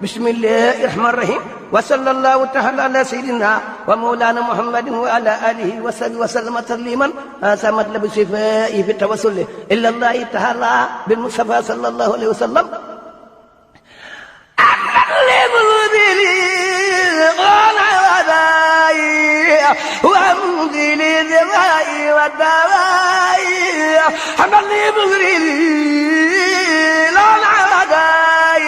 بسم الله الرحمن الرحيم وصلى الله تعالى على سيدنا ومولانا محمد وعلى اله وصحبه وسلم تسليما هذا مطلب شفائي في التوسل الى الله تعالى بالمصطفى صلى الله عليه وسلم وامضي للدماء والدواء حمد لي بغري لا العداء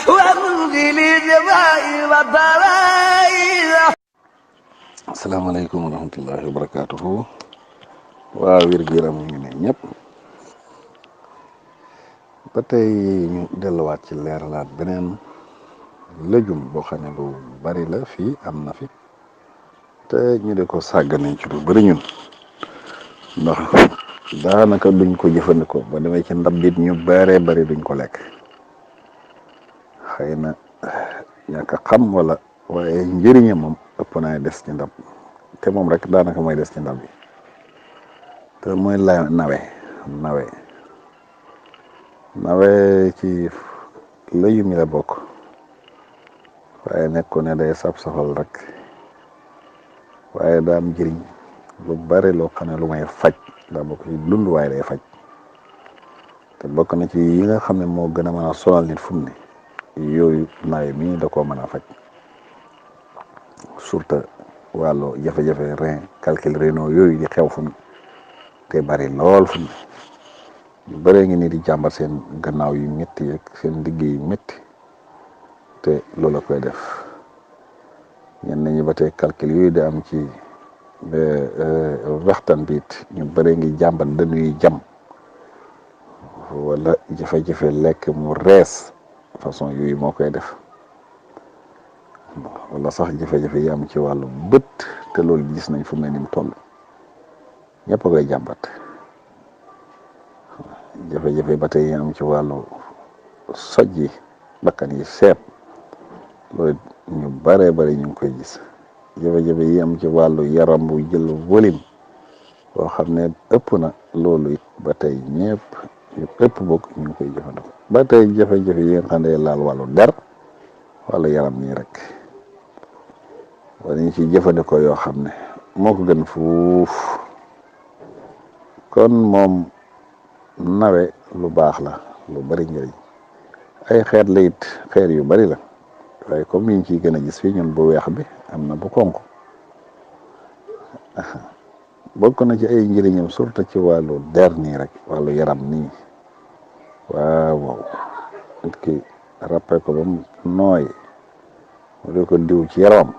وامضي للدماء والدواء. asalaamaaleykum wa rahmatullahi wa barakaatuhu. waa wér-gu-yaram ñu ngi ne ñëpp ba tey ñu delluwaat ci leeralaat beneen lëjum boo xam ne lu bari la fii am na fi te ñu de ko sàggane ci lu bari ñun ndax daanaka duñ ko jëfandikoo ba demee ci ndab bit ñu bare bari duñ ko lekk xëy na ñàkk a xam wala waaye njëriñe moom ëpp naa des ci ndab te moom rek daanaka mooy des ci ndab bi te mooy la nawe ci lëyu mi la bokk waaye nekkoon ne day saf-safal rek waaye daa am njëriñ lu bari loo xam ne lu may faj daa bokk ci dund waaye day faj te bokk na ci yi nga xam ne moo gën a mën a sonal nit fu mu ne yooyu nawe mii da koo mën a faj surtout wàllu jafe-jafe rein calcul rénaux yooyu di xew fu mu te bari lool fu mu ñu bëree ngi ni di jàmbat seen gannaaw yu métti ak seen liggéey yu métti te loolu koy def ñenn ñi ba tey calcul yooyu di am ci waxtaan biit ñu bëree ngi jàmbat dañuy jam wala jafe-jafe lekk mu rees façon yooyu moo koy def wala sax jafe-jafe yi am ci wàllu bët te loolu gis nañ fu mu ne ni mu toll ñëpp a koy jàmbat jafe-jafe ba tey yi am ci wàllu soj yi bakkan yi seet loolu ñu baree bari ñu ngi koy gis jafe-jafe yi am ci wàllu yaram bu jël volume boo xam ne ëpp na loolu it ba tey ëpp bokk ñu ngi koy jëfandikoo ba tey jafe-jafe yi nga xam ne laal wàllu der wàllu yaram nii rek wala ñu ci jëfandikoo yoo xam ne moo ko gën fuuf kon moom nawe lu baax la lu bari njëriñ ay xeet la it xeet yu bari la waaye comme niñ ciy gën a gis fii ñun bu weex bi am na bu xonq bokk na ci ay njëriñam surtout ci wàllu der nii rek wàllu yaram nii waaw nit ki ràppe ko ba mu nooy mu dee ko diw ci yaramam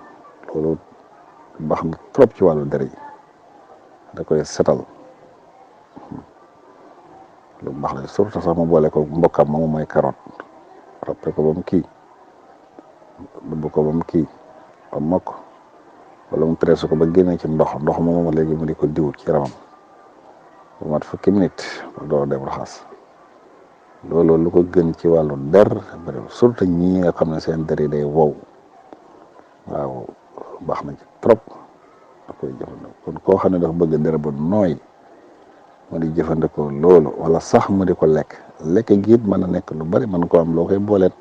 loolu baax na trop ci wàllu der yi da koy setal lu baax la surtout sax mu boole ko mbokkam moomu mooy carotte ràppe ko ba mu kii dugg ko ba mu kii ba mokk wala mu presse ko ba génne ci ndox moomu léegi mu di ko diw ci yaramam bu mat fukki minute mu door dem raxas loolu lu ko gën ci wàllu der bari surtout ñi nga xam ne seen der yi day wow waaw baax na ci trop da koy jëfandikoo kon koo xam ne dafa bëgg der bu nooy mu di jëfandikoo loolu wala sax mu di ko lekk giit mën a nekk lu bari mën ko am loo koy booleet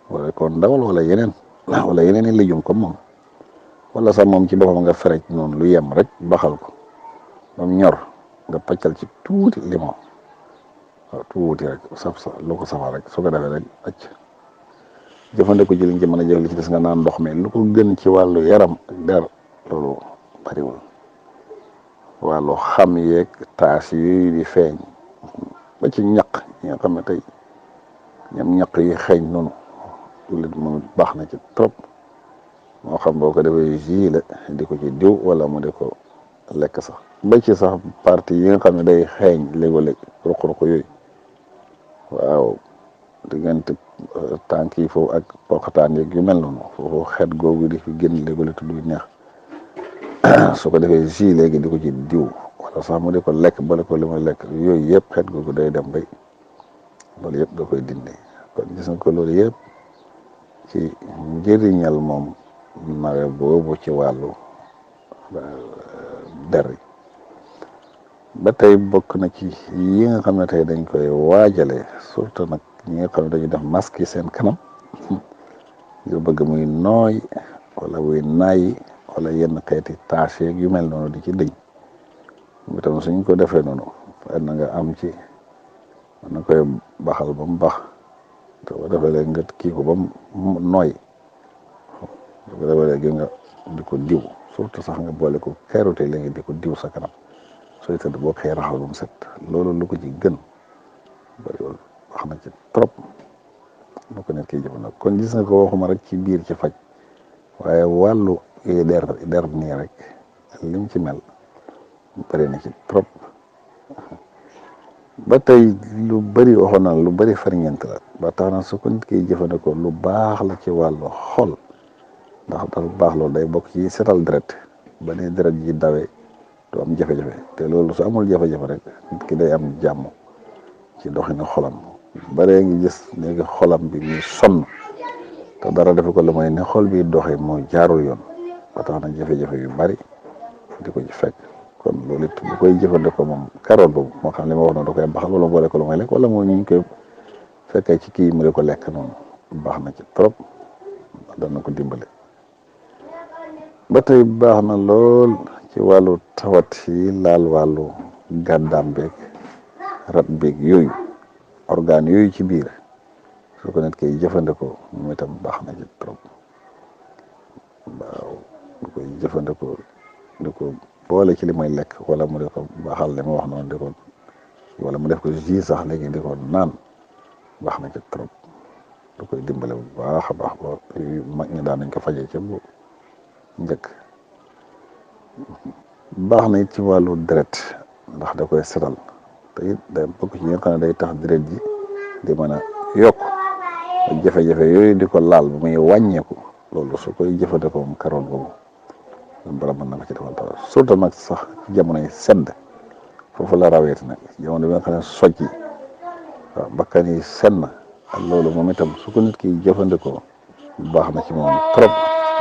wala ko ndawal wala yeneen i lijum comme moom wala sax moom ci boppam nga ferej noonu lu yem rek baxal ko ba mu ñor nga paccal ci tuuti limon waaw tuuti rek lu ko safal rek su ko defee rek acc jëfandikoo ci liñ ci mën a jëf li ci des nga naan ndox mi lu ko gën ci wàllu yaram ak der loolu bariwul wàllu xam yeeg taas yi di feeñ ba ci ñaq yi nga xam ne tey ñam ñaq yi xeeñ noonu loolu moom baax na ci trop moo xam boo ko defee jus la di ko ci diw wala mu di ko lekk sax ba ci sax partie yi nga xam ne day xeeñ léeg-léeg ruq-ruq yooyu waaw diggante tànk yi foofu ak poqataan yeeg yu mel noonu foofu xeet googu di fi génn léeg-léeg tudd neex su ko defee jus léegi di ko ci diw wala sax mu di ko lekk bala ko li muy lekk yooyu yëpp xeet googu day dem bay loolu yëpp da koy dindi kon gis nga ko loolu yëpp ci njëriñal moom nawe boobu ci wàllu der yi ba tey bokk na ci yi nga xam ne tey dañ koy waajale surtout nag ñi nga xam ne dañuy def masque yi seen kanam ngir bëgg muy nooy wala muy nayi wala yenn xeeti taas yeeg yu mel noonu di ci dëñ mu itam suñ ko defee noonu fay na nga am ci mën na koy baxal ba mu bax te ba defee léegi nga kii ko ba mu nooy bu ko defee léegi nga di ko diw surtout sax nga boole ko carotte léegi di ko diw sa kanam sooy tëdd boo xëy raxal ba mu set loolu lu ko ci gën bari loolu wax na ci trop lu ko nit kiy jëfandikoo kon gis nga ko waxuma rek ci biir ci faj waaye wàllu der nii rek lim ci mel bari na ci trop ba tey lu bari waxoon na lu bari farñeent la ba tax na su ko nit kiy jëfandikoo lu baax la ci wàllu xol ndax dafa baax loolu day bokk ci setal deret ba ne deret ji dawee du am jafe-jafe te loolu su amul jafe-jafe rek nit ki day am jàmm ci doxinu xolam baree ngi gis léegi xolam bi muy sonn te dara defe ko lu mooy ne xol bi doxee moo jaarul yoon ba tax na jafe-jafe yu bari di ko ci fekk kon loolu it bu koy jëfandikoo moom carotte boobu moo xam li ma wax noonu da koy baxal wala boole ko lu may lekk wala moo ñu koy fekkee ci kii mu di ko lekk noonu baax na ci trop dana ko dimbale ba tey baax na lool ci wàllu tawat yi laal wàllu gàddaam beeg rat beeg yooyu organe yooyu ci biir su ko nit koy jëfandikoo moom itam baax na ci trop waaw du koy jëfandikoo di ko boole ci li may lekk wala mu di ko baaxal li ma wax noonu di ko wala mu def ko jus sax léegi di ko naan baax na ci trop du koy dimbale bu baax a baax ba mag ñi daan nañ ko fajee ca bu njëkk baax na it ci wàllu deret ndax da koy setal te it day bokk ci ñi nga xam ne day tax deret ji di mën a yokk jafe-jafe yooyu di ko laal ba muy wàññeeku loolu su koy jëfandikoo moom carotte boobu bara mën na ko ci defal dara surtout nag sax jamonoy sedd foofu la raweeti nag jamono bi nga xam ne soj yi waaw bakkan yi senn ak loolu moom itam su ko nit ki jëfandikoo baax na ci moom trop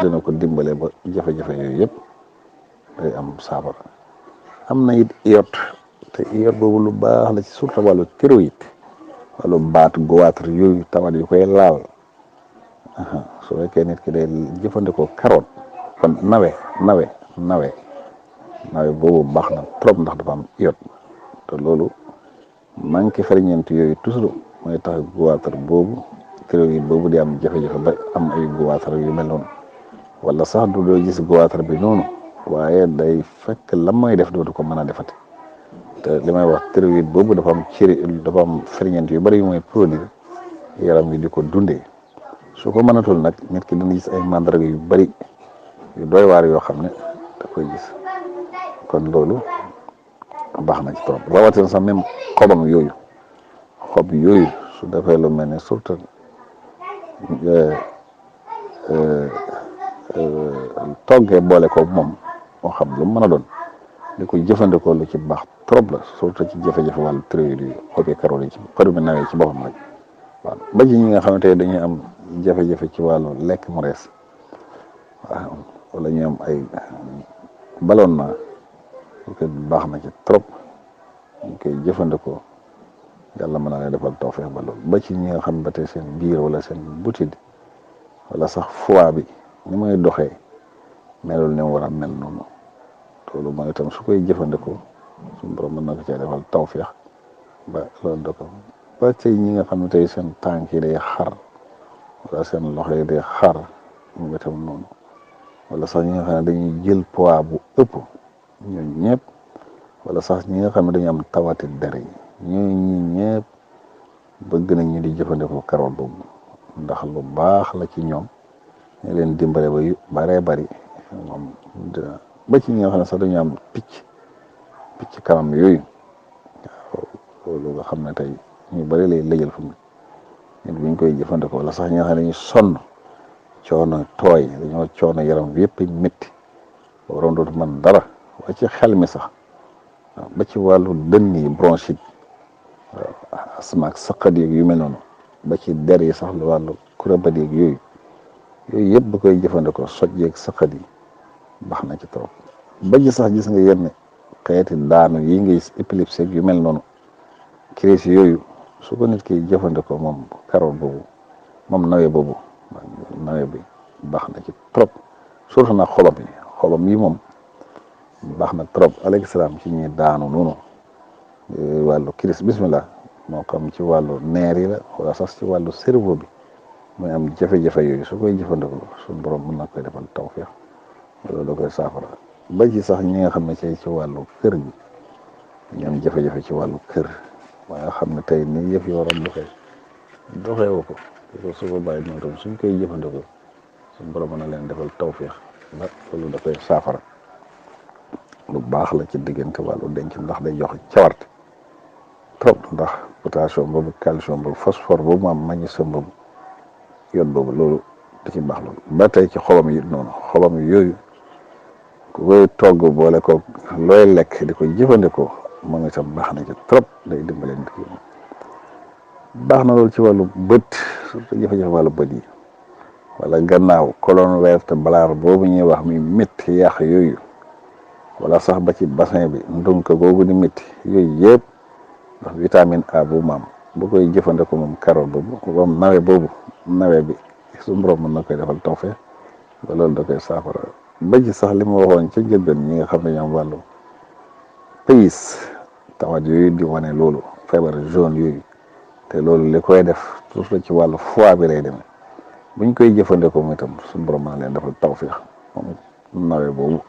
dina ko dimbale ba jafe-jafe yooyu yëpp day am saafara am na it iode te iode boobu lu baax la ci surtout wàllu thyroïde wàllu baat goitre yooyu tawat yu koy laal su fekkee nit ki day jëfandikoo carotte kon nawe boobu baax na trop ndax dafa am iode te loolu manqué ferñeent yooyu toujours mooy tax goitre boobu thyroïde boobu di am jafe-jafe ba am ay goitre yu mel noonu wala sax du doo gis goitre bi noonu waaye day fekk la mooy def dootu ko mën a defati te li may wax thyroïde boobu dafa am ferñeent yu bari yu mooy produire yaram wi di ko dundee su ko mënatul nag nit ki dina gis ay mandarga yu bari yu doy waar yoo xam ne da koy gis kon loolu baax na ci trop rawatina sax même xob yooyu su defee lu mel ne surtout toggee boole ko moom moo xam lu mu mën a doon di ko jëfandikoo lu ci baax trop la surtout ci jafe-jafe wàllu thyroïde yi xobi carotte yi ci xaru mi nawee ci boppam rek waaw ba ci ñi nga xamante ne dañuy am jafe-jafe ci wàllu lekk mu rees waaw wala ñu am ay ballonnement ko baax na ci trop ñu koy jëfandikoo yàlla mën na lay defal tawfeex ba loolu ba ci ñi nga xam ba tey seen biir wala seen butit wala sax foie bi ni muy doxee melul ni mu war a mel noonu loolu mooy itam su koy jëfandikoo suñu borom mën na ko cee defal tawfeex ba loolu da ko ba tey ñi nga xam ne tey seen tànk yi day xar wala seen loxo yi day xar moom itam noonu wala sax ñi nga xam ne dañuy jël poids bu ëpp ñooñu ñëpp wala sax ñi nga xam ne dañu am tawati der yi ñooñu ñëpp bëgg nañ ñu di jëfandikoo carotte boobu ndax lu baax la ci ñoom ñu leen dimbale ba yu baree bari moom ba ci ñi nga xam ne sax dañu am picc kanam yooyu waaw loolu nga xam ne tey ñu bari lay lëjal fu mu nit buñ koy jëfandikoo wala sax ñi nga xam ne dañuy sonn coono tooy dañoo coono yaram bi yëpp métti ba waroon dootu mën dara ba ci xel mi sax waaw ba ci wàllu dënn yi bronchite waaw asma ak saqat yeeg yu mel noonu ba ci der yi sax lu wàllu kurabat yeeg yooyu yëpp bu koy jëfandikoo soj yeeg saqat yi baax na ci trop ba ci sax gis nga yenn xeeti daanu yi nga gis épilepsie yu mel noonu crise yooyu su ko nit ki jëfandikoo moom carotte boobu moom nawe boobu nawe bi baax na ci trop surtout nag xolom yi moom baax na trop alayhi salaam ci ñi daanu noonu wàllu kiris bismillah moo xam ci wàllu neer yi la wala sax ci wàllu cerveau bi muy am jafe-jafe yooyu su koy jëfandikoo suñu borom mën na koy defal tawfeex loolu da koy saafara ba ci sax ñi nga xam ne ci wàllu kër gi ñu am jafe-jafe ci wàllu kër ba nga xam ne tey nii yëf yi waroon doxewu ko su ko bàyyi ñoom tam suñ koy jëfandikoo suñu borom mën na leen defal tawfeex ba loolu da koy saafara lu baax la ci diggante wàllu denc ndax day joxe cawarte trop ndax potassium boobu calcium boobu phosphore boobu mu am magnésium boobu yoon boobu loolu da ci baax loolu ba tey ci xobam yi noonu xobam yi yooyu ku koy togg boole ko looy lekk di ko jëfandikoo mu ngi tam baax na ci trop day dimbale nit ki baax na loolu ci wàllu bët surtout jafe-jafe wàllu bët yi wala gannaaw colonne vertébrale boobu ñuy wax mi métti yàq yooyu wala sax ba ci bassin bi ndunk googu di métti yooyu yëpp ndax vitamine A bu maam bu koy jëfandikoo moom carotte boobu moom nawe bi su borom mën na koy defal tawfeex ba loolu da koy saafara ba ci sax li ma waxoon ca njëlbeen ñi nga xam ne ñoom wàllu pays tawat yooyu di wane loolu feebar jaune yooyu te loolu li koy def surtout ci wàllu foie bi lay demee buñ koy jëfandikoo moom itam suñu borom mën na leen defal tawfeex moom nawe boobu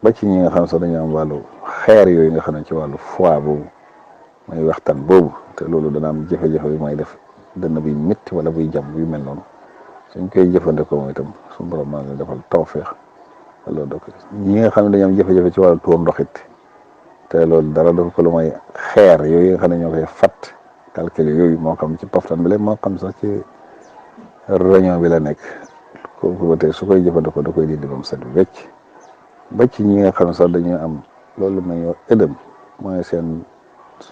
ba ci ñi nga xam sax dañu am wàllu xeer yooyu nga xam ne ci wàllu foie boobu mooy waxtaan boobu te loolu dana am jafe-jafe bi may def dënn buy métti wala buy jam yu mel noonu suñ koy jëfandikoo moom itam suñu borom mën na leen defal tawfeex loolu da ko ñi nga xam ne dañu am jafe-jafe ci wàllu tuur ndox it te loolu dara dafa ko lu may xeer yooyu nga xam ne ñoo koy fat calcul yooyu moo xam ci poftan bi la moo xam sax ci réunion bi la nekk kooku ba tey su koy jëfandikoo da koy dindi ba mu set wecc ba ci ñi nga xam ne sax dañuy am loolu la ñuy wax ëdëm mooy seen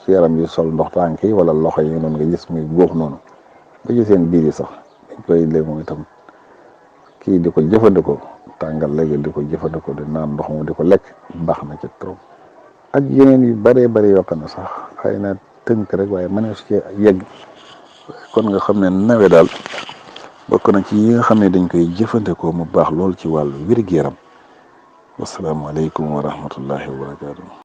yaram yu sol ndox tànk yi wala loxo yi noonu nga gis muy góox noonu ba ci seen biir yi sax dañ koy léegi moom itam kii di ko jëfandikoo tàngal léegi di ko jëfandikoo di naan ndox mu di ko lekk baax na ci trop ak yeneen yu bëree bëri yoo xam ne sax xëy na tënk rek waaye mënees ci yegg kon nga xam ne nawe daal bokk na ci yi nga xam ne dañ koy jëfandikoo mu baax lool ci wàllu wér-gu-yaram wasalaamaaleykum wa rahmatullahi wa barakaatu.